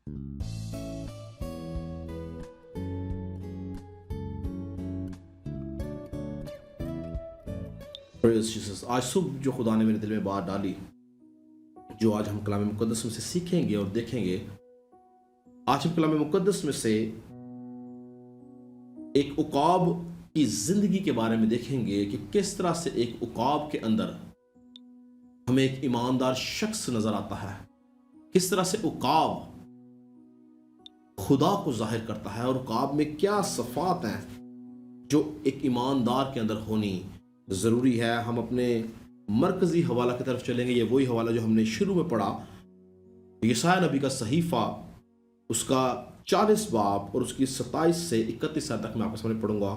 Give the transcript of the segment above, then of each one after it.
آج صبح جو خدا نے میرے دل میں بات ڈالی، جو آج ہم کلام مقدس میں سے سیکھیں گے اور دیکھیں گے، آج ہم کلام مقدس میں سے ایک عقاب کی زندگی کے بارے میں دیکھیں گے کہ کس طرح سے ایک عقاب کے اندر ہمیں ایک ایماندار شخص نظر آتا ہے، کس طرح سے عقاب خدا کو ظاہر کرتا ہے، اور عقاب میں کیا صفات ہیں جو ایک ایماندار کے اندر ہونی ضروری ہے۔ ہم اپنے مرکزی حوالہ کی طرف چلیں گے، یہ وہی حوالہ جو ہم نے شروع میں پڑھا، یسایہ نبی کا صحیفہ، اس کا 40 باب اور اس کی 27 سے 31 تک میں آپ کے سامنے پڑھوں گا،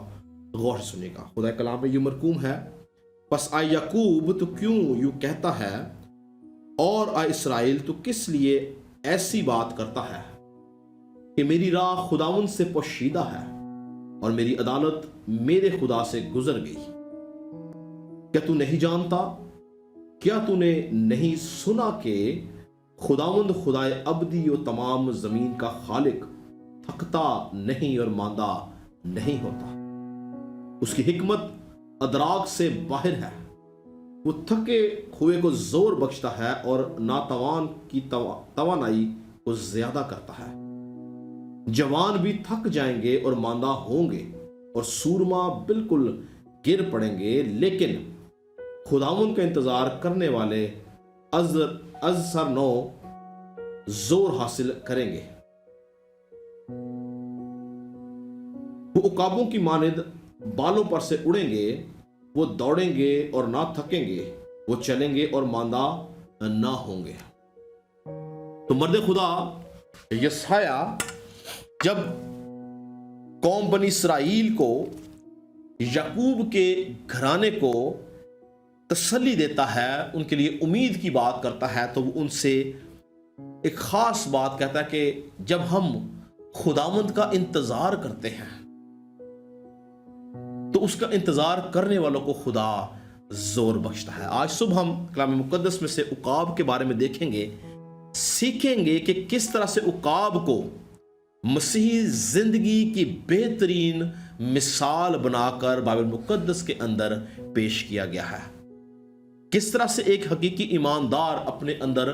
غور سے سنیے گا۔ خدا کلام میں یوں مرقوم ہے، پس آئے یعقوب تو کیوں یوں کہتا ہے، اور آئے اسرائیل تو کس لیے ایسی بات کرتا ہے کہ میری راہ خداوند سے پوشیدہ ہے اور میری عدالت میرے خدا سے گزر گئی۔ کیا تو نہیں جانتا؟ کیا تو نے نہیں سنا کہ خداوند خدائے ابدی و تمام زمین کا خالق تھکتا نہیں اور ماندہ نہیں ہوتا؟ اس کی حکمت ادراک سے باہر ہے، وہ تھکے ہوئے کو زور بخشتا ہے اور ناتوان کی توانائی کو زیادہ کرتا ہے۔ جوان بھی تھک جائیں گے اور ماندہ ہوں گے، اور سورما بالکل گر پڑیں گے، لیکن خداوند کا انتظار کرنے والے از سر نو زور حاصل کریں گے۔ وہ عقابوں کی مانند بالوں پر سے اڑیں گے، وہ دوڑیں گے اور نہ تھکیں گے، وہ چلیں گے اور ماندہ نہ ہوں گے۔ تو مرد خدا یسایہ جب قوم بنی اسرائیل کو، یعقوب کے گھرانے کو تسلی دیتا ہے، ان کے لیے امید کی بات کرتا ہے، تو وہ ان سے ایک خاص بات کہتا ہے کہ جب ہم خداوند کا انتظار کرتے ہیں تو اس کا انتظار کرنے والوں کو خدا زور بخشتا ہے۔ آج صبح ہم کلام مقدس میں سے عقاب کے بارے میں دیکھیں گے، سیکھیں گے کہ کس طرح سے عقاب کو مسیحی زندگی کی بہترین مثال بنا کر بائبل مقدس کے اندر پیش کیا گیا ہے۔ کس طرح سے ایک حقیقی ایماندار اپنے اندر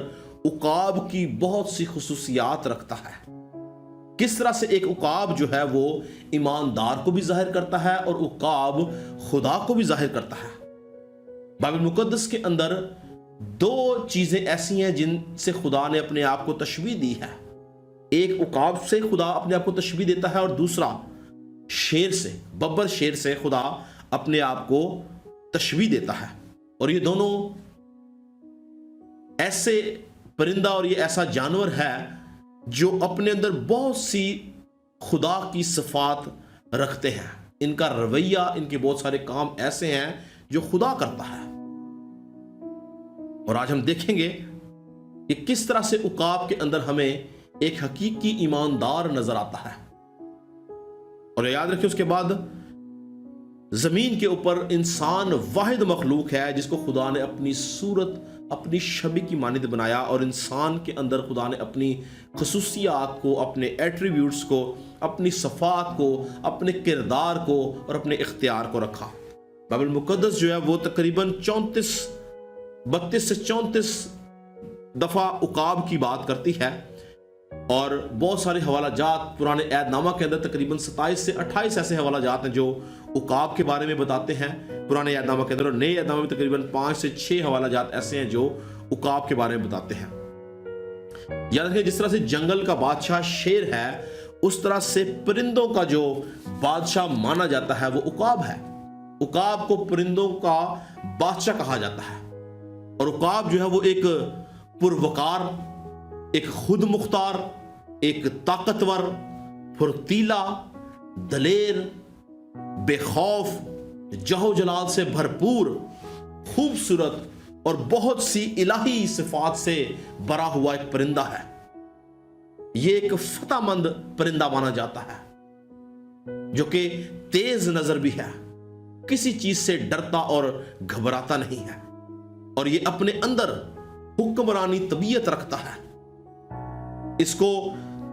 عقاب کی بہت سی خصوصیات رکھتا ہے، کس طرح سے ایک عقاب جو ہے وہ ایماندار کو بھی ظاہر کرتا ہے اور عقاب خدا کو بھی ظاہر کرتا ہے۔ بائبل مقدس کے اندر دو چیزیں ایسی ہیں جن سے خدا نے اپنے آپ کو تشبیہ دی ہے۔ ایک عقاب سے خدا اپنے آپ کو تشبیہ دیتا ہے، اور دوسرا شیر سے، ببر شیر سے خدا اپنے آپ کو تشبیہ دیتا ہے۔ اور یہ دونوں ایسے پرندہ اور یہ ایسا جانور ہے جو اپنے اندر بہت سی خدا کی صفات رکھتے ہیں، ان کا رویہ، ان کے بہت سارے کام ایسے ہیں جو خدا کرتا ہے۔ اور آج ہم دیکھیں گے کہ کس طرح سے عقاب کے اندر ہمیں ایک حقیقی ایماندار نظر آتا ہے۔ اور یاد رکھیں، اس کے بعد زمین کے اوپر انسان واحد مخلوق ہے جس کو خدا نے اپنی صورت، اپنی شبیہ کی مانند بنایا، اور انسان کے اندر خدا نے اپنی خصوصیات کو، اپنے ایٹریبیوٹس کو، اپنی صفات کو، اپنے کردار کو اور اپنے اختیار کو رکھا۔ بائبل مقدس جو ہے وہ تقریباً 32 سے 34 دفعہ عقاب کی بات کرتی ہے، اور بہت سارے حوالہ جات پرانے عہد نامہ کے اندر تقریباً 27 سے 28 ایسے حوالہ جات ہیں جو عقاب کے بارے میں بتاتے ہیں پرانے عہد نامہ کے اندر، اور نئے عہد نامہ میں تقریباً 5 سے 6 حوالہ جات ایسے ہیں جو عقاب کے بارے میں بتاتے ہیں۔ یاد رکھیں، جس طرح سے جنگل کا بادشاہ شیر ہے، اس طرح سے پرندوں کا جو بادشاہ مانا جاتا ہے وہ عقاب ہے۔ عقاب کو پرندوں کا بادشاہ کہا جاتا ہے، اور عقاب جو ہے وہ ایک پروکار، ایک خود مختار، ایک طاقتور، پھرتیلا، دلیر، بے خوف، جہو جلال سے بھرپور، خوبصورت اور بہت سی الہی صفات سے بھرا ہوا ایک پرندہ ہے۔ یہ ایک فتح مند پرندہ مانا جاتا ہے جو کہ تیز نظر بھی ہے، کسی چیز سے ڈرتا اور گھبراتا نہیں ہے، اور یہ اپنے اندر حکمرانی طبیعت رکھتا ہے۔ اس کو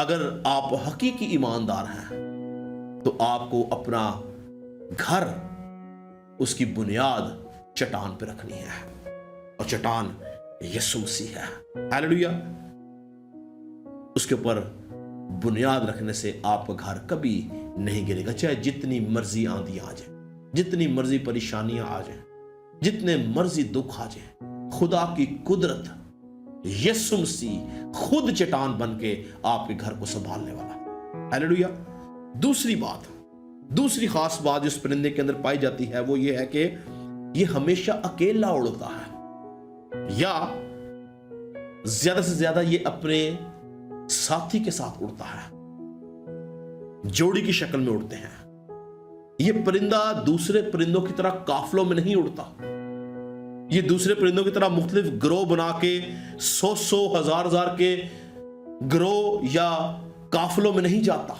اگر آپ حقیقی ایماندار ہیں تو آپ کو اپنا گھر، اس کی بنیاد چٹان پہ رکھنی ہے، اور چٹان یسوع مسیح ہے۔ ہاللیلویہ۔ اس کے اوپر بنیاد رکھنے سے آپ کا گھر کبھی نہیں گرے گا، چاہے جتنی مرضی آندھی آ جائے، جتنی مرضی پریشانیاں آ جائیں، جتنے مرضی دکھ آ جائیں، خدا کی قدرت یسوع مسیح خود چٹان بن کے آپ کے گھر کو سنبھالنے والا۔ ہاللیلویہ۔ دوسری خاص بات جو اس پرندے کے اندر پائی جاتی ہے وہ یہ ہے کہ یہ ہمیشہ اکیلا اڑتا ہے، یا زیادہ سے زیادہ یہ اپنے ساتھی کے ساتھ اڑتا ہے، جوڑی کی شکل میں اڑتے ہیں۔ یہ پرندہ دوسرے پرندوں کی طرح قافلوں میں نہیں اڑتا، یہ دوسرے پرندوں کی طرح مختلف گروہ بنا کے 100 ہزار کے گروہ یا قافلوں میں نہیں جاتا،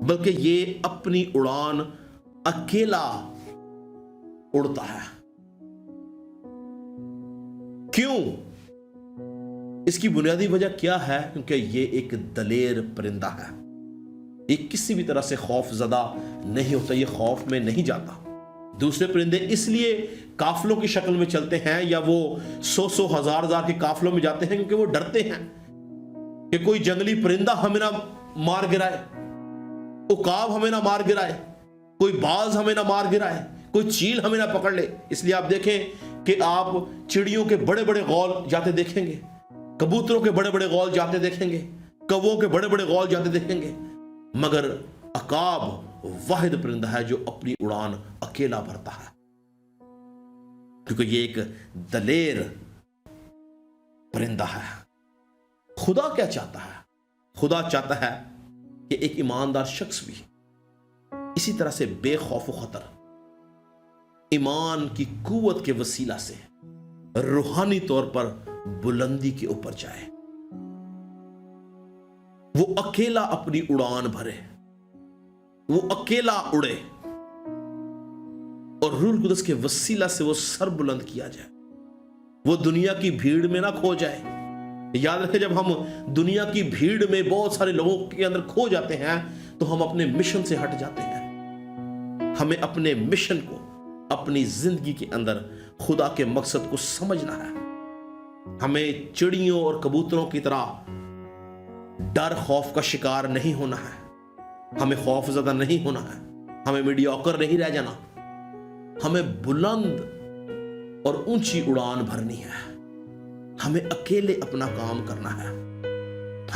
بلکہ یہ اپنی اڑان اکیلا اڑتا ہے۔ کیوں؟ اس کی بنیادی وجہ کیا ہے؟ کیونکہ یہ ایک دلیر پرندہ ہے، یہ کسی بھی طرح سے خوف زدہ نہیں ہوتا، یہ خوف میں نہیں جاتا۔ دوسرے پرندے اس لیے قافلوں کی شکل میں چلتے ہیں یا وہ 100 ہزار کے قافلوں میں جاتے ہیں کیونکہ وہ ڈرتے ہیں کہ کوئی جنگلی پرندہ ہمیں نہ مار گرائے، عقاب ہمیں نہ مار گرائے، کوئی باز ہمیں نہ مار گرائے، کوئی چیل ہمیں نہ پکڑ لے۔ اس لیے آپ دیکھیں کہ آپ چڑیوں کے بڑے بڑے غول جاتے دیکھیں گے، کبوتروں کے بڑے بڑے غول جاتے دیکھیں گے، کووں کے بڑے بڑے غول جاتے دیکھیں گے، مگر عقاب واحد پرندہ ہے جو اپنی اڑان اکیلا بھرتا ہے، کیونکہ یہ ایک دلیر پرندہ ہے۔ خدا کیا چاہتا ہے؟ خدا چاہتا ہے کہ ایک ایماندار شخص بھی اسی طرح سے بے خوف و خطر ایمان کی قوت کے وسیلہ سے روحانی طور پر بلندی کے اوپر جائے، وہ اکیلا اپنی اڑان بھرے، وہ اکیلا اڑے، اور روح القدس کے وسیلہ سے وہ سر بلند کیا جائے، وہ دنیا کی بھیڑ میں نہ کھو جائے۔ یاد رکھیں، جب ہم دنیا کی بھیڑ میں بہت سارے لوگوں کے اندر کھو جاتے ہیں تو ہم اپنے مشن سے ہٹ جاتے ہیں۔ ہمیں اپنے مشن کو اپنی زندگی کے اندر خدا کے مقصد کو سمجھنا ہے۔ ہمیں چڑیوں اور کبوتروں کی طرح ڈر خوف کا شکار نہیں ہونا ہے، ہمیں خوف زدہ نہیں ہونا ہے، ہمیں میڈیوکر نہیں رہ جانا، ہمیں بلند اور اونچی اڑان بھرنی ہے، ہمیں اکیلے اپنا کام کرنا ہے،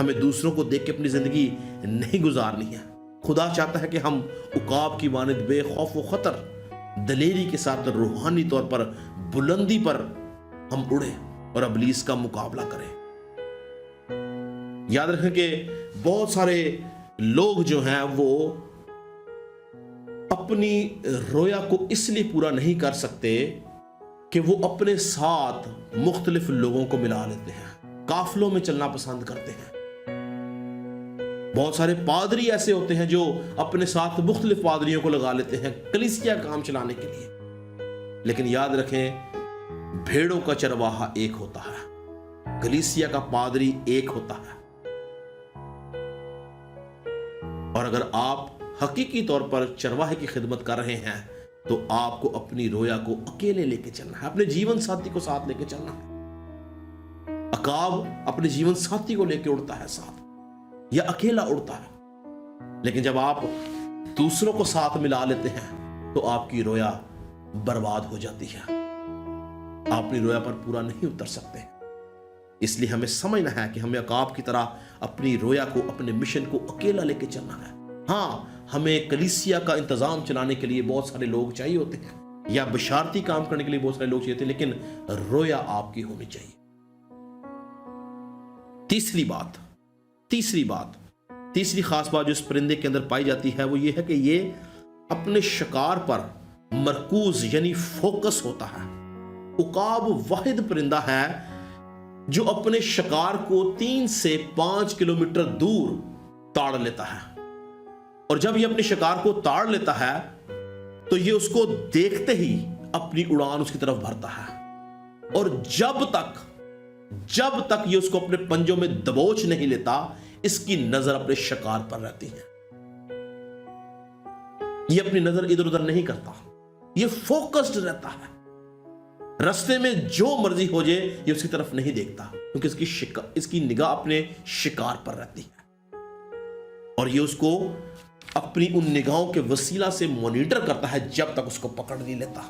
ہمیں دوسروں کو دیکھ کے اپنی زندگی نہیں گزارنی ہے۔ خدا چاہتا ہے کہ ہم عقاب کی مانند بے خوف و خطر دلیری کے ساتھ روحانی طور پر بلندی پر ہم اڑے اور ابلیس کا مقابلہ کریں۔ یاد رکھیں کہ بہت سارے لوگ جو ہیں وہ اپنی رویا کو اس لیے پورا نہیں کر سکتے کہ وہ اپنے ساتھ مختلف لوگوں کو ملا لیتے ہیں، قافلوں میں چلنا پسند کرتے ہیں۔ بہت سارے پادری ایسے ہوتے ہیں جو اپنے ساتھ مختلف پادریوں کو لگا لیتے ہیں کلیسیا کام چلانے کے لیے، لیکن یاد رکھیں بھیڑوں کا چرواہا ایک ہوتا ہے، کلیسیا کا پادری ایک ہوتا ہے۔ اور اگر آپ حقیقی طور پر چرواہے کی خدمت کر رہے ہیں تو آپ کو اپنی رویا کو اکیلے لے کے چلنا ہے، اپنے جیون ساتھی کو ساتھ لے کے چلنا ہے۔ عقاب اپنے جیون ساتھی کو لے کے اڑتا ہے ساتھ، یا اکیلا اڑتا ہے، لیکن جب آپ دوسروں کو ساتھ ملا لیتے ہیں تو آپ کی رویا برباد ہو جاتی ہے، آپ اپنی رویا پر پورا نہیں اتر سکتے۔ اس لیے ہمیں سمجھنا ہے کہ ہمیں عقاب کی طرح اپنی رویا کو، اپنے مشن کو اکیلا لے کے چلنا ہے۔ ہاں، ہمیں کلیسیا کا انتظام چلانے کے لیے بہت سارے لوگ چاہیے ہوتے ہیں، یا بشارتی کام کرنے کے لیے بہت سارے لوگ چاہیے ہوتے ہیں، لیکن رویا آپ کی ہونی چاہیے۔ تیسری خاص بات جو اس پرندے کے اندر پائی جاتی ہے وہ یہ ہے کہ یہ اپنے شکار پر مرکوز یعنی فوکس ہوتا ہے۔ عقاب واحد پرندہ ہے جو اپنے شکار کو 3 سے 5 کلومیٹر دور تاڑ لیتا ہے، اور جب یہ اپنے شکار کو تاڑ لیتا ہے تو یہ اس کو دیکھتے ہی اپنی اڑان اس کی طرف بھرتا ہے، اور جب تک یہ اس کو اپنے پنجوں میں دبوچ نہیں لیتا، اس کی نظر اپنے شکار پر رہتی ہے. یہ اپنی نظر ادھر ادھر نہیں کرتا, یہ فوکسڈ رہتا ہے. رستے میں جو مرضی ہو جائے یہ اس کی طرف نہیں دیکھتا, کیونکہ اس کی نگاہ اپنے شکار پر رہتی ہے, اور یہ اس کو اپنی ان نگاہوں کے وسیلہ سے مانیٹر کرتا ہے جب تک اس کو پکڑ نہیں لیتا.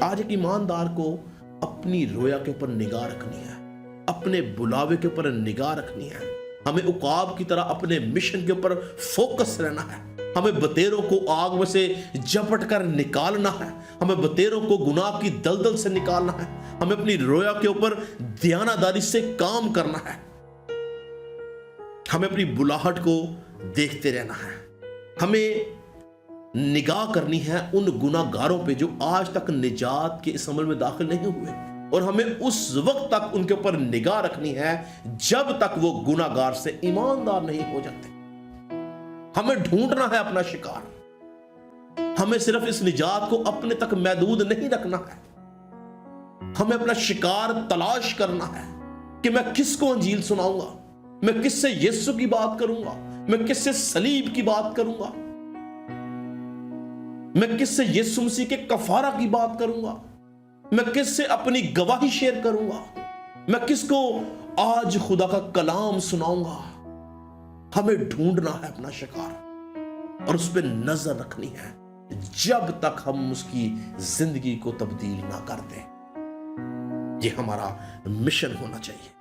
آج ایک ایماندار کو اپنی رویا کے اوپر نگاہ رکھنی ہے, اپنے بلاوے کے اوپر نگاہ رکھنی ہے. ہمیں عقاب کی طرح اپنے مشن کے اوپر فوکس رہنا ہے. ہمیں بتیروں کو آگ میں سے جپٹ کر نکالنا ہے. ہمیں بتیروں کو گناہ کی دلدل سے نکالنا ہے. ہمیں اپنی رویا کے اوپر دیانتداری سے کام کرنا ہے. ہمیں اپنی بلاہٹ کو دیکھتے رہنا ہے. ہمیں نگاہ کرنی ہے ان گناہ گاروں پہ جو آج تک نجات کے اس عمل میں داخل نہیں ہوئے, اور ہمیں اس وقت تک ان کے اوپر نگاہ رکھنی ہے جب تک وہ گناہ گار سے ایماندار نہیں ہو جاتے. ہمیں ڈھونڈنا ہے اپنا شکار. ہمیں صرف اس نجات کو اپنے تک محدود نہیں رکھنا ہے. ہمیں اپنا شکار تلاش کرنا ہے کہ میں کس کو انجیل سناؤں گا, میں کس سے یسوع کی بات کروں گا, میں کس سے صلیب کی بات کروں گا, میں کس سے یسوع مسیح کے کفارہ کی بات کروں گا, میں کس سے اپنی گواہی شیئر کروں گا, میں کس کو آج خدا کا کلام سناؤں گا. ہمیں ڈھونڈنا ہے اپنا شکار اور اس پہ نظر رکھنی ہے جب تک ہم اس کی زندگی کو تبدیل نہ کر دیں. یہ ہمارا مشن ہونا چاہیے.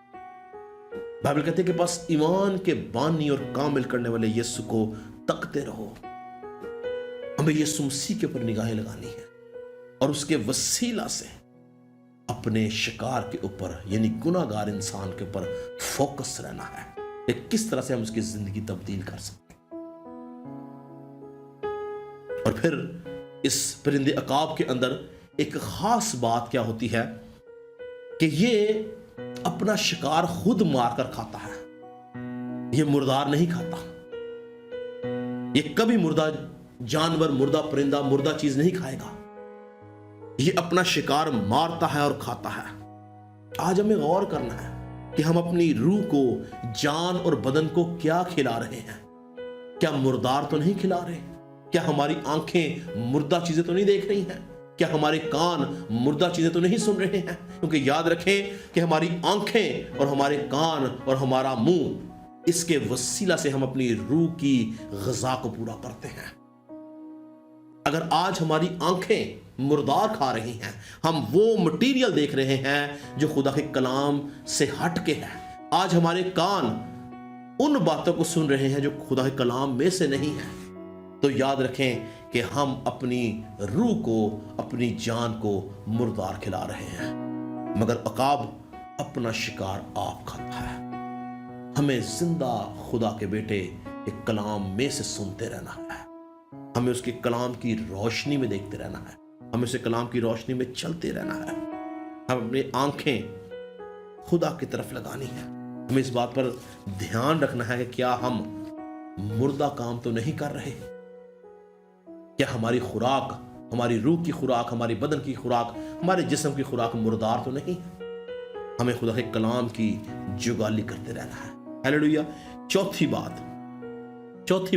بائبل کہتے ہیں کہ بس ایمان کے بانی اور کامل کرنے والے یسوع کو تکتے رہو. ہمیں یسوع مسیح کے اوپر نگاہیں لگانی ہے اور اس کے وسیلہ سے اپنے شکار کے اوپر یعنی گناہ گار انسان کے اوپر فوکس رہنا ہے کہ کس طرح سے ہم اس کی زندگی تبدیل کر سکتے. اور پھر اس پرندے عقاب کے اندر ایک خاص بات کیا ہوتی ہے کہ یہ اپنا شکار خود مار کر کھاتا ہے. یہ مردار نہیں کھاتا. یہ کبھی مردہ جانور, مردہ پرندہ, مردہ چیز نہیں کھائے گا. یہ اپنا شکار مارتا ہے اور کھاتا ہے. آج ہمیں غور کرنا ہے کہ ہم اپنی روح کو, جان اور بدن کو کیا کھلا رہے ہیں. کیا مردار تو نہیں کھلا رہے؟ کیا ہماری آنکھیں مردہ چیزیں تو نہیں دیکھ رہی ہیں؟ کیا ہمارے کان مردہ چیزیں تو نہیں سن رہے ہیں؟ کیونکہ یاد رکھیں کہ ہماری آنکھیں اور ہمارے کان اور ہمارا منہ, اس کے وسیلہ سے ہم اپنی روح کی غذا کو پورا کرتے ہیں. اگر آج ہماری آنکھیں مردار کھا رہی ہیں, ہم وہ مٹیریل دیکھ رہے ہیں جو خدا کے کلام سے ہٹ کے ہے. آج ہمارے کان ان باتوں کو سن رہے ہیں جو خدا کے کلام میں سے نہیں ہیں, تو یاد رکھیں کہ ہم اپنی روح کو, اپنی جان کو مردار کھلا رہے ہیں. مگر عقاب اپنا شکار آپ کھاتا ہے. ہمیں زندہ خدا کے بیٹے ایک کلام میں سے سنتے رہنا ہے. ہمیں اس کے کلام کی روشنی میں دیکھتے رہنا ہے. ہمیں اس کے کلام کی روشنی میں چلتے رہنا ہے. ہم اپنی آنکھیں خدا کی طرف لگانی ہے. ہمیں اس بات پر دھیان رکھنا ہے کہ کیا ہم مردہ کام تو نہیں کر رہے. کیا ہماری خوراک, ہماری روح کی خوراک, ہماری بدن کی خوراک, ہمارے جسم کی خوراک مردار تو نہیں. ہمیں خدا کے کلام کی جگالی کرتے رہنا ہے. ہیلیلویا. چوتھی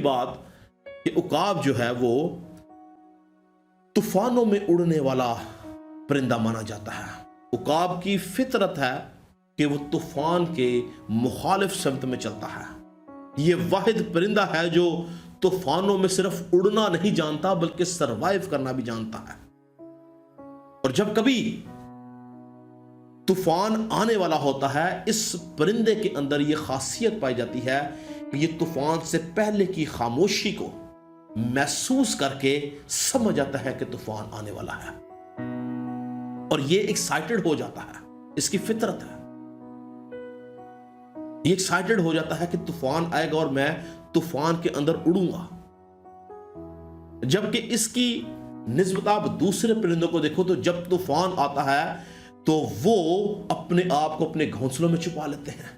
بات کہ عقاب جو ہے وہ طوفانوں میں اڑنے والا پرندہ مانا جاتا ہے. عقاب کی فطرت ہے کہ وہ طوفان کے مخالف سمت میں چلتا ہے. یہ واحد پرندہ ہے جو طوفانوں میں صرف اڑنا نہیں جانتا بلکہ سروائیو کرنا بھی جانتا ہے. اور جب کبھی طوفان آنے والا ہوتا ہے, اس پرندے کے اندر یہ خاصیت پائی جاتی ہے کہ یہ طوفان سے پہلے کی خاموشی کو محسوس کر کے سمجھ جاتا ہے کہ طوفان آنے والا ہے, اور یہ ایکسائٹڈ ہو جاتا ہے. اس کی فطرت ہے. یہ ایکسائٹڈ ہو جاتا ہے کہ طوفان آئے گا اور میں طوفان کے اندر اڑوں گا. جبکہ اس کی نسبت آپ دوسرے پرندوں کو دیکھو تو جب طوفان آتا ہے تو وہ اپنے آپ کو اپنے گھونسلوں میں چھپا لیتے ہیں.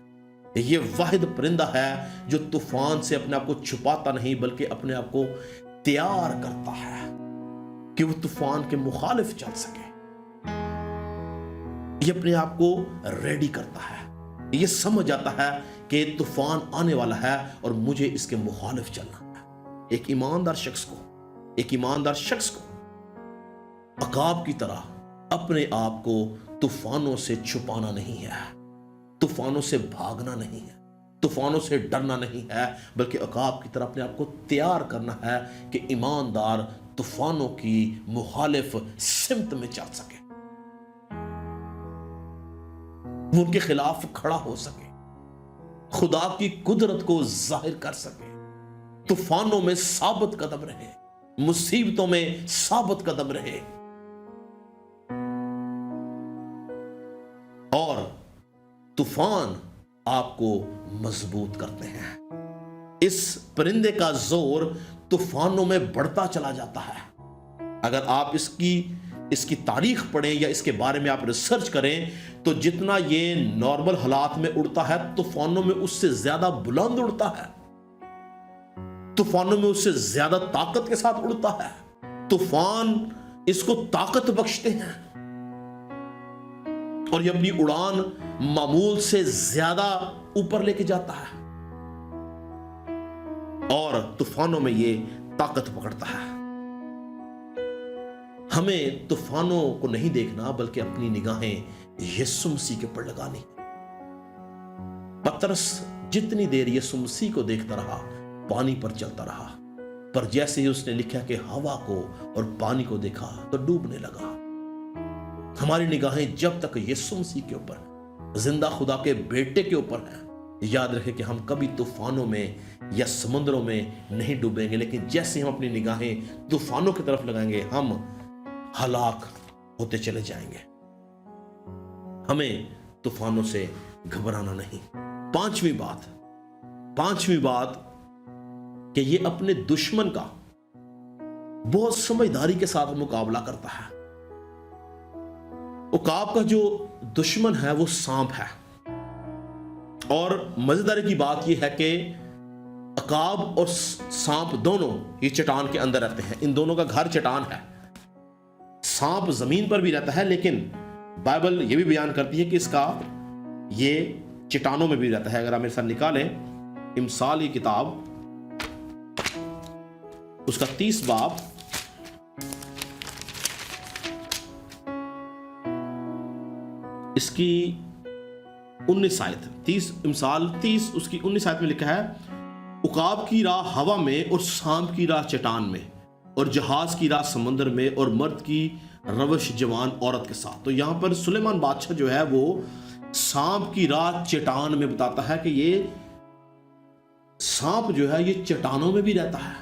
یہ واحد پرندہ ہے جو طوفان سے اپنے آپ کو چھپاتا نہیں بلکہ اپنے آپ کو تیار کرتا ہے کہ وہ طوفان کے مخالف چل سکے. یہ اپنے آپ کو ریڈی کرتا ہے. یہ سمجھ جاتا ہے کہ طوفان آنے والا ہے اور مجھے اس کے مخالف چلنا ہے۔ ایک ایماندار شخص کو عقاب کی طرح اپنے آپ کو طوفانوں سے چھپانا نہیں ہے، طوفانوں سے بھاگنا نہیں ہے، طوفانوں سے ڈرنا نہیں ہے، بلکہ عقاب کی طرح اپنے آپ کو تیار کرنا ہے کہ ایماندار طوفانوں کی مخالف سمت میں چل سکے، وہ ان کے خلاف کھڑا ہو سکے، خدا کی قدرت کو ظاہر کر سکے، طوفانوں میں ثابت قدم رہے، مصیبتوں میں ثابت قدم رہے، اور طوفان آپ کو مضبوط کرتے ہیں۔ اس پرندے کا زور طوفانوں میں بڑھتا چلا جاتا ہے۔ اگر آپ اس کی تاریخ پڑھیں یا اس کے بارے میں آپ ریسرچ کریں تو جتنا یہ نارمل حالات میں اڑتا ہے، طوفانوں میں اس سے زیادہ بلند اڑتا ہے، طوفانوں میں اس سے زیادہ طاقت کے ساتھ اڑتا ہے۔ طوفان اس کو طاقت بخشتے ہیں اور یہ اپنی اڑان معمول سے زیادہ اوپر لے کے جاتا ہے، اور طوفانوں میں یہ طاقت پکڑتا ہے۔ ہمیں طوفانوں کو نہیں دیکھنا بلکہ اپنی نگاہیں یسوع مسیح کے اوپر لگانی۔ پترس جتنی دیر یسوع مسیح کو دیکھتا رہا پانی پر چلتا رہا، پر جیسے ہی اس نے لکھا کہ ہوا کو اور پانی کو دیکھا تو ڈوبنے لگا۔ ہماری نگاہیں جب تک یسوع مسیح کے اوپر، زندہ خدا کے بیٹے کے اوپر ہیں، یاد رکھیں کہ ہم کبھی طوفانوں میں یا سمندروں میں نہیں ڈوبیں گے، لیکن جیسے ہم اپنی نگاہیں طوفانوں کی طرف لگائیں گے ہم ہلاک ہوتے چلے جائیں گے۔ ہمیں طوفانوں سے گھبرانا نہیں۔ پانچویں بات کہ یہ اپنے دشمن کا بہت سمجھداری کے ساتھ مقابلہ کرتا ہے۔ عقاب کا جو دشمن ہے وہ سانپ ہے، اور مزیدار کی بات یہ ہے کہ عقاب اور سانپ دونوں یہ چٹان کے اندر رہتے ہیں، ان دونوں کا گھر چٹان ہے۔ سانپ زمین پر بھی رہتا ہے، لیکن بائبل یہ بھی بیان کرتی ہے کہ اس کا یہ چٹانوں میں بھی رہتا ہے۔ اگر آپ میرے ساتھ نکالیں امثال کی کتاب، اس کا 30 باب، اس کی 19 آیت، امثال 30 اس کی 19 آیت میں لکھا ہے، عقاب کی راہ ہوا میں اور سانپ کی راہ چٹان میں، اور جہاز کی راہ سمندر میں، اور مرد کی روش جوان عورت کے ساتھ۔ تو یہاں پر سلیمان بادشاہ جو ہے وہ سانپ کی راہ چٹان میں بتاتا ہے کہ یہ سانپ جو ہے یہ چٹانوں میں بھی رہتا ہے،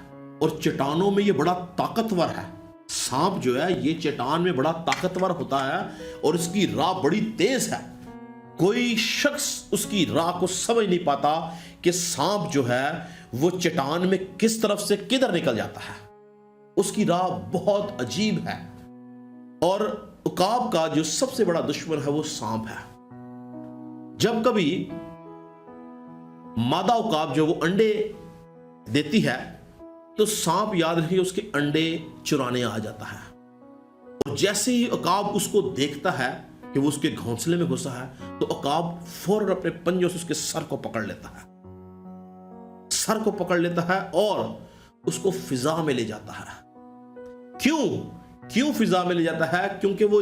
اور چٹانوں میں یہ بڑا طاقتور ہے۔ سانپ جو ہے یہ چٹان میں بڑا طاقتور ہوتا ہے اور اس کی راہ بڑی تیز ہے۔ کوئی شخص اس کی راہ کو سمجھ نہیں پاتا کہ سانپ جو ہے وہ چٹان میں کس طرف سے کدھر نکل جاتا ہے۔ اس کی راہ بہت عجیب ہے، اور عقاب کا جو سب سے بڑا دشمن ہے وہ سانپ ہے۔ جب کبھی مادہ عقاب جو وہ انڈے دیتی ہے تو سانپ یاد رکھیے اس کے انڈے چرانے آ جاتا ہے، اور جیسے ہی عقاب اس کو دیکھتا ہے کہ وہ اس کے گھونسلے میں گھسا ہے تو عقاب فوراً اپنے پنجوں سے اس کے سر کو پکڑ لیتا ہے اور اس کو فضا میں لے جاتا ہے۔ کیوں فضا میں لے جاتا ہے؟ کیونکہ وہ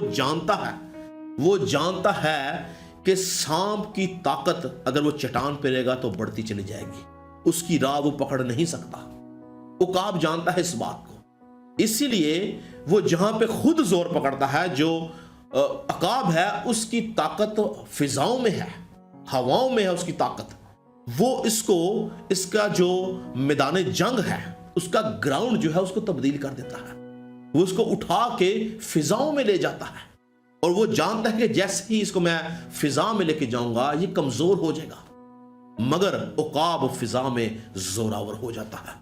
جانتا ہے کہ سانپ کی طاقت اگر وہ چٹان پہ رہے گا تو بڑھتی چلی جائے گی، اس کی راہ وہ پکڑ نہیں سکتا۔ عقاب جانتا ہے اس بات کو، اسی لیے وہ جہاں پہ خود زور پکڑتا ہے، جو عقاب ہے اس کی طاقت فضاؤں میں ہے، ہواؤں میں ہے اس کی طاقت، وہ اس کا جو میدان جنگ ہے، اس کا گراؤنڈ جو ہے اس کو تبدیل کر دیتا ہے، وہ اس کو اٹھا کے فضاؤں میں لے جاتا ہے، اور وہ جانتا ہے کہ جیسے ہی اس کو میں فضا میں لے کے جاؤں گا یہ کمزور ہو جائے گا، مگر عقاب فضا میں زوراور ہو جاتا ہے،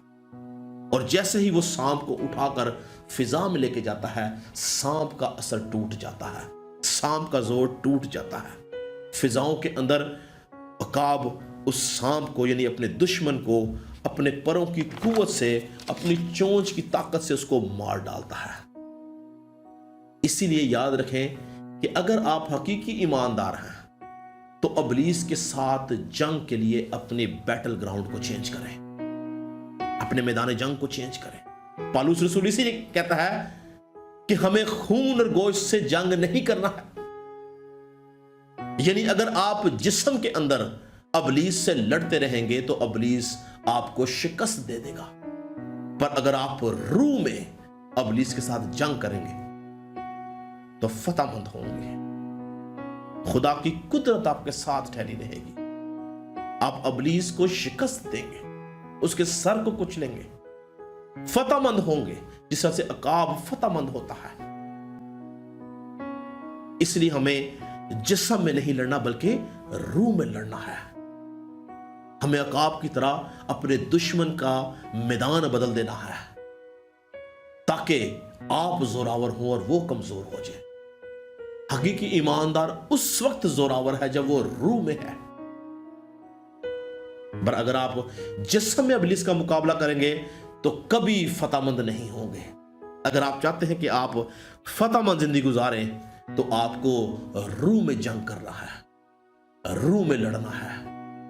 اور جیسے ہی وہ سانپ کو اٹھا کر فضا میں لے کے جاتا ہے سانپ کا اثر ٹوٹ جاتا ہے، سانپ کا زور ٹوٹ جاتا ہے۔ فضاؤں کے اندر عقاب اس سانپ کو یعنی اپنے دشمن کو اپنے پروں کی قوت سے، اپنی چونچ کی طاقت سے اس کو مار ڈالتا ہے۔ اسی لیے یاد رکھیں کہ اگر آپ حقیقی ایماندار ہیں تو ابلیس کے ساتھ جنگ کے لیے اپنے بیٹل گراؤنڈ کو چینج کریں، اپنے میدان جنگ کو چینج کریں۔ پالوس رسول اسی لیے کہتا ہے کہ ہمیں خون اور گوشت سے جنگ نہیں کرنا ہے۔ یعنی اگر آپ جسم کے اندر ابلیس سے لڑتے رہیں گے تو ابلیس آپ کو شکست دے دے گا، پر اگر آپ روح میں ابلیس کے ساتھ جنگ کریں گے تو فتح مند ہوں گے۔ خدا کی قدرت آپ کے ساتھ ٹھہری رہے گی، آپ ابلیس کو شکست دیں گے، اس کے سر کو کچلیں گے، فتح مند ہوں گے، جس طرح سے عقاب فتح مند ہوتا ہے۔ اس لیے ہمیں جسم میں نہیں لڑنا بلکہ روح میں لڑنا ہے۔ ہمیں عقاب کی طرح اپنے دشمن کا میدان بدل دینا ہے تاکہ آپ زوراور ہوں اور وہ کمزور ہو جائے۔ حقیقی ایماندار اس وقت زوراور ہے جب وہ روح میں ہے، پر اگر آپ جسم میں ابلیس کا مقابلہ کریں گے تو کبھی فتح مند نہیں ہوں گے۔ اگر آپ چاہتے ہیں کہ آپ فتح مند زندگی گزاریں تو آپ کو روح میں جنگ کرنا ہے، روح میں لڑنا ہے،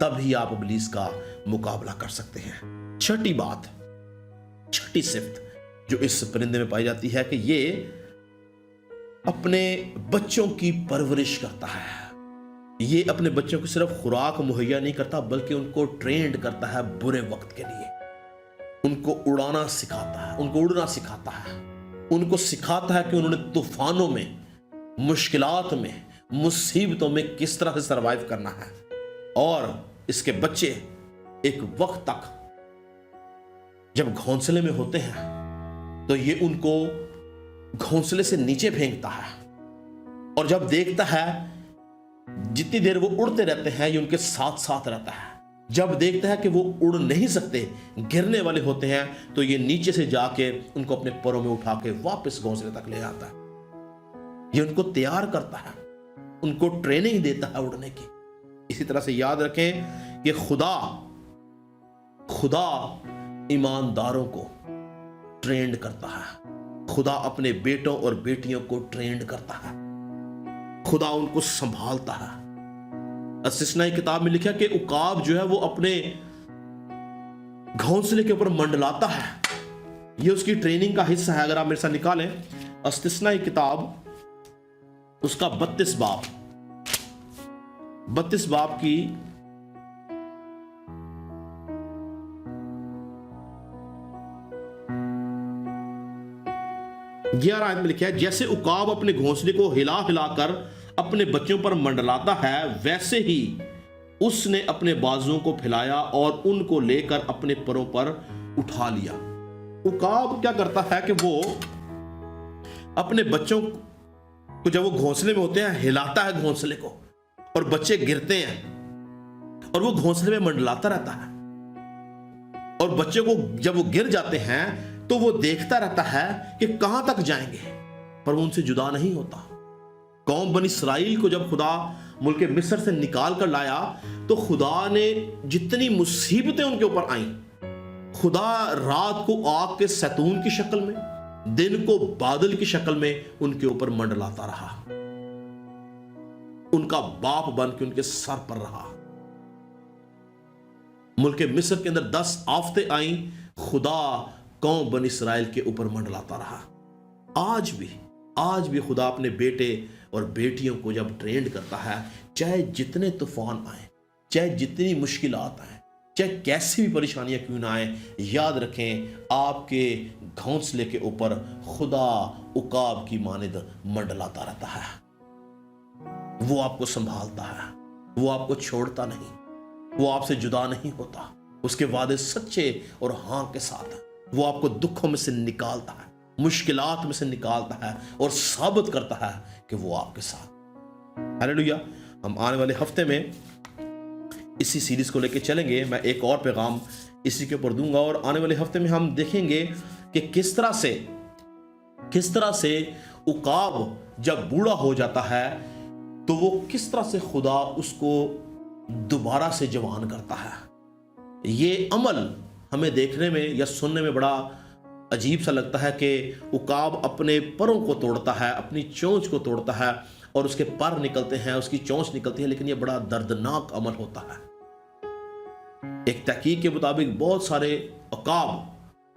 تب ہی آپ ابلیس کا مقابلہ کر سکتے ہیں۔ چھٹی بات، چھٹی صفت جو اس پرندے میں پائی جاتی ہے کہ یہ اپنے بچوں کی پرورش کرتا ہے۔ یہ اپنے بچوں کو صرف خوراک مہیا نہیں کرتا بلکہ ان کو ٹرینڈ کرتا ہے برے وقت کے لیے۔ ان کو اڑانا سکھاتا ہے، ان کو اڑنا سکھاتا ہے، ان کو سکھاتا ہے کہ انہوں نے طوفانوں میں، مشکلات میں، مصیبتوں میں کس طرح سے سروائیو کرنا ہے۔ اور اس کے بچے ایک وقت تک جب گھونسلے میں ہوتے ہیں تو یہ ان کو گھونسلے سے نیچے پھینکتا ہے، اور جب دیکھتا ہے جتنی دیر وہ اڑتے رہتے ہیں یہ ان کے ساتھ ساتھ رہتا ہے۔ جب دیکھتا ہے کہ وہ اڑ نہیں سکتے، گرنے والے ہوتے ہیں، تو یہ نیچے سے جا کے ان کو اپنے پروں میں اٹھا کے واپس گھونسلے تک لے آتا ہے۔ یہ ان کو تیار کرتا ہے، ان کو ٹریننگ دیتا ہے اڑنے کی۔ اسی طرح سے یاد رکھیں کہ خدا ایمانداروں کو ٹرینڈ کرتا ہے، خدا اپنے بیٹوں اور بیٹیوں کو ٹرینڈ کرتا ہے، خدا ان کو سنبھالتا ہے۔ استثنائی کتاب میں لکھا کہ عقاب جو ہے وہ اپنے گھونسلے کے اوپر منڈلاتا ہے، یہ اس کی ٹریننگ کا حصہ ہے۔ اگر آپ میرے ساتھ نکالیں استثنائی کتاب اس کا 32 باب کی 11 آیت میں لکھا ہے، جیسے عقاب اپنے گھونسلے کو ہلا ہلا کر اپنے بچوں پر منڈلاتا ہے ویسے ہی اس نے اپنے بازوؤں کو پھیلایا اور ان کو لے کر اپنے پروں پر اٹھا لیا۔ عقاب کیا کرتا ہے کہ وہ اپنے بچوں کو جب وہ گھونسلے میں ہوتے ہیں ہلاتا ہے گھونسلے کو، اور بچے گرتے ہیں اور وہ گھونسلے میں منڈلاتا رہتا ہے، اور بچے کو جب وہ گر جاتے ہیں تو وہ دیکھتا رہتا ہے کہ کہاں تک جائیں گے، پر وہ ان سے جدا نہیں ہوتا۔ قوم بنی اسرائیل کو جب خدا ملک مصر سے نکال کر لایا تو خدا نے جتنی مصیبتیں ان کے اوپر آئیں، خدا رات کو آگ کے ستون کی شکل میں، دن کو بادل کی شکل میں ان کے اوپر منڈلاتا رہا، ان کا باپ بن کے ان کے سر پر رہا۔ ملک مصر کے اندر 10 آفتیں آئیں، خدا قوم بنی اسرائیل کے اوپر منڈلاتا رہا۔ آج بھی خدا اپنے بیٹے اور بیٹیوں کو جب ٹرینڈ کرتا ہے، چاہے جتنے طوفان آئیں، چاہے جتنی مشکلات آئیں، چاہے کیسی بھی پریشانیاں کیوں نہ آئیں، یاد رکھیں آپ کے گھونسلے کے اوپر خدا عقاب کی مانند منڈلاتا رہتا ہے۔ وہ آپ کو سنبھالتا ہے، وہ آپ کو چھوڑتا نہیں، وہ آپ سے جدا نہیں ہوتا، اس کے وعدے سچے اور ہاں کے ساتھ ہیں۔ وہ آپ کو دکھوں میں سے نکالتا ہے، مشکلات میں سے نکالتا ہے اور ثابت کرتا ہے کہ وہ آپ کے ساتھ۔ ہاللیلویا۔ ہم آنے والے ہفتے میں اسی سیریز کو لے کے چلیں گے، میں ایک اور پیغام اسی کے اوپر دوں گا، اور آنے والے ہفتے میں ہم دیکھیں گے کہ کس طرح سے عقاب جب بوڑھا ہو جاتا ہے تو وہ کس طرح سے خدا اس کو دوبارہ سے جوان کرتا ہے۔ یہ عمل ہمیں دیکھنے میں یا سننے میں بڑا عجیب سا لگتا ہے کہ عقاب اپنے پروں کو توڑتا ہے، اپنی چونچ کو توڑتا ہے، اور اس کے پر نکلتے ہیں، اس کی چونچ نکلتی ہے، لیکن یہ بڑا دردناک عمل ہوتا ہے۔ ایک تحقیق کے مطابق بہت سارے عقاب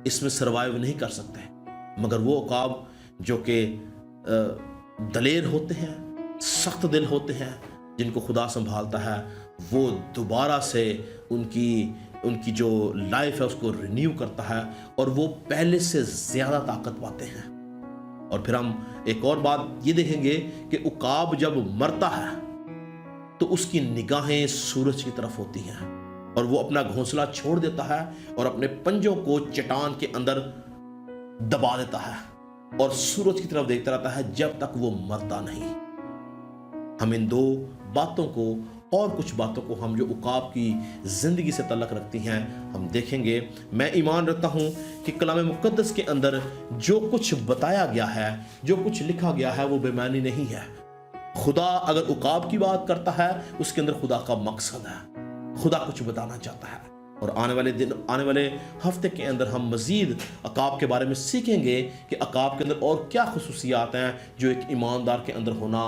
اس میں سروائیو نہیں کر سکتے، مگر وہ عقاب جو کہ دلیر ہوتے ہیں، سخت دل ہوتے ہیں، جن کو خدا سنبھالتا ہے، وہ دوبارہ سے ان کی جو لائف ہے اس کو رینیو کرتا ہے، اور وہ پہلے سے زیادہ طاقت پاتے ہیں۔ اور پھر ہم ایک اور بات یہ دیکھیں گے کہ عقاب جب مرتا ہے تو اس کی نگاہیں سورج کی طرف ہوتی ہیں، اور وہ اپنا گھونسلہ چھوڑ دیتا ہے اور اپنے پنجوں کو چٹان کے اندر دبا دیتا ہے اور سورج کی طرف دیکھتا رہتا ہے جب تک وہ مرتا نہیں۔ ہم ان دو باتوں کو اور کچھ باتوں کو ہم جو عقاب کی زندگی سے تعلق رکھتی ہیں ہم دیکھیں گے۔ میں ایمان رکھتا ہوں کہ کلام مقدس کے اندر جو کچھ بتایا گیا ہے، جو کچھ لکھا گیا ہے، وہ بے معنی نہیں ہے۔ خدا اگر عقاب کی بات کرتا ہے، اس کے اندر خدا کا مقصد ہے، خدا کچھ بتانا چاہتا ہے۔ اور آنے والے ہفتے کے اندر ہم مزید عقاب کے بارے میں سیکھیں گے کہ عقاب کے اندر اور کیا خصوصیات ہیں جو ایک ایماندار کے اندر ہونا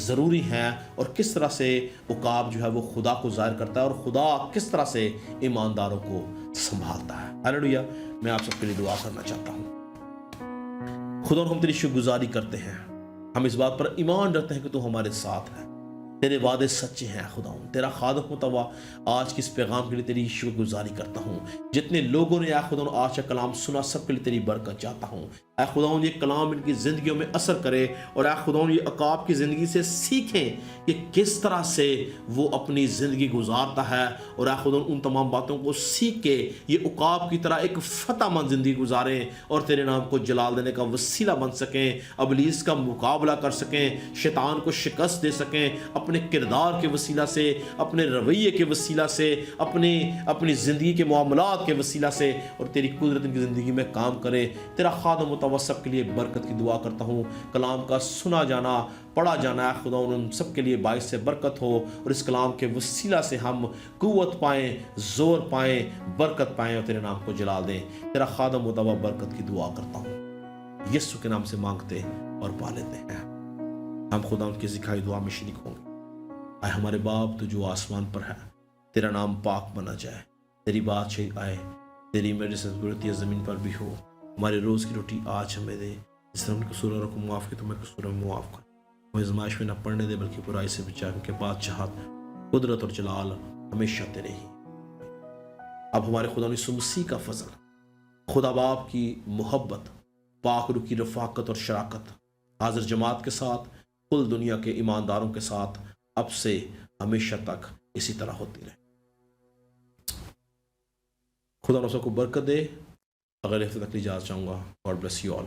ضروری ہیں، اور کس طرح سے عقاب جو ہے وہ خدا کو ظاہر کرتا ہے، اور خدا کس طرح سے ایمانداروں کو سنبھالتا ہے۔ ہاللیلویہ۔ میں آپ سب کے لیے دعا کرنا چاہتا ہوں۔ خدا ہم تیری شکر گزاری کرتے ہیں، ہم اس بات پر ایمان رکھتے ہیں کہ تو ہمارے ساتھ ہے، تیرے وعدے سچے ہیں۔ خدا تیرا خادم متوا آج کی اس پیغام کے لیے تیری شکر گزاری کرتا ہوں۔ جتنے لوگوں نے اے خدا آج کا کلام سنا، سب کے لیے تیری برکت چاہتا ہوں۔ اے خدا یہ کلام ان کی زندگیوں میں اثر کرے، اور اے خدا یہ عقاب کی زندگی سے سیکھیں کہ کس طرح سے وہ اپنی زندگی گزارتا ہے، اور اے خدا ان تمام باتوں کو سیکھ کے یہ عقاب کی طرح ایک فتح مند زندگی گزاریں، اور تیرے نام کو جلال دینے کا وسیلہ بن سکیں، ابلیس کا مقابلہ کر سکیں، شیطان کو شکست دے سکیں، اپنے کردار کے وسیلہ سے، اپنے رویے کے وسیلہ سے، اپنی زندگی کے معاملات کے وسیلہ سے، اور تیری قدرت ان کی زندگی میں کام کرے۔ تیرا خادم سب کے لیے برکت کی دعا کرتا ہوں۔ کلام کا سنا جانا، پڑھا جانا ہے خدا ان سب کے لیے باعث سے برکت ہو، اور اس کلام کے وسیلہ سے ہم قوت پائیں، زور پائیں، برکت پائیں، اور تیرے نام کو جلال دیں۔ تیرا خادم برکت کی دعا کرتا ہوں، یسوع کے نام سے مانگتے اور پا لیتے ہیں۔ ہم خدا ان کی سکھائی دعا میں شریک ہوں گے۔ اے ہمارے باپ تو جو آسمان پر ہے، تیرا نام پاک بنا جائے، تیری بادشاہی آئے، تیری میری ضرورت زمین پر بھی ہو۔ ہمارے روز کی روٹی آج ہمیں دے، جس طرح ہم نے قصوروں کو معاف کیا تو ہمیں قصوروں میں معاف کر، وہ آزمائش میں نہ پڑنے دے بلکہ برائی سے بچا، کیونکہ بادشاہت، قدرت اور جلال ہمیشہ تیرے ہی۔ اب ہمارے خدا یسوع مسیح کا فضل، خدا باپ کی محبت، پاک روح کی رفاقت اور شراکت حاضر جماعت کے ساتھ، کل دنیا کے ایمانداروں کے ساتھ اب سے ہمیشہ تک اسی طرح ہوتی رہے۔ خدا نفسوں کو برکت دے۔ اگر ہفتے تک اجازت چاہوں گا۔ God bless you all.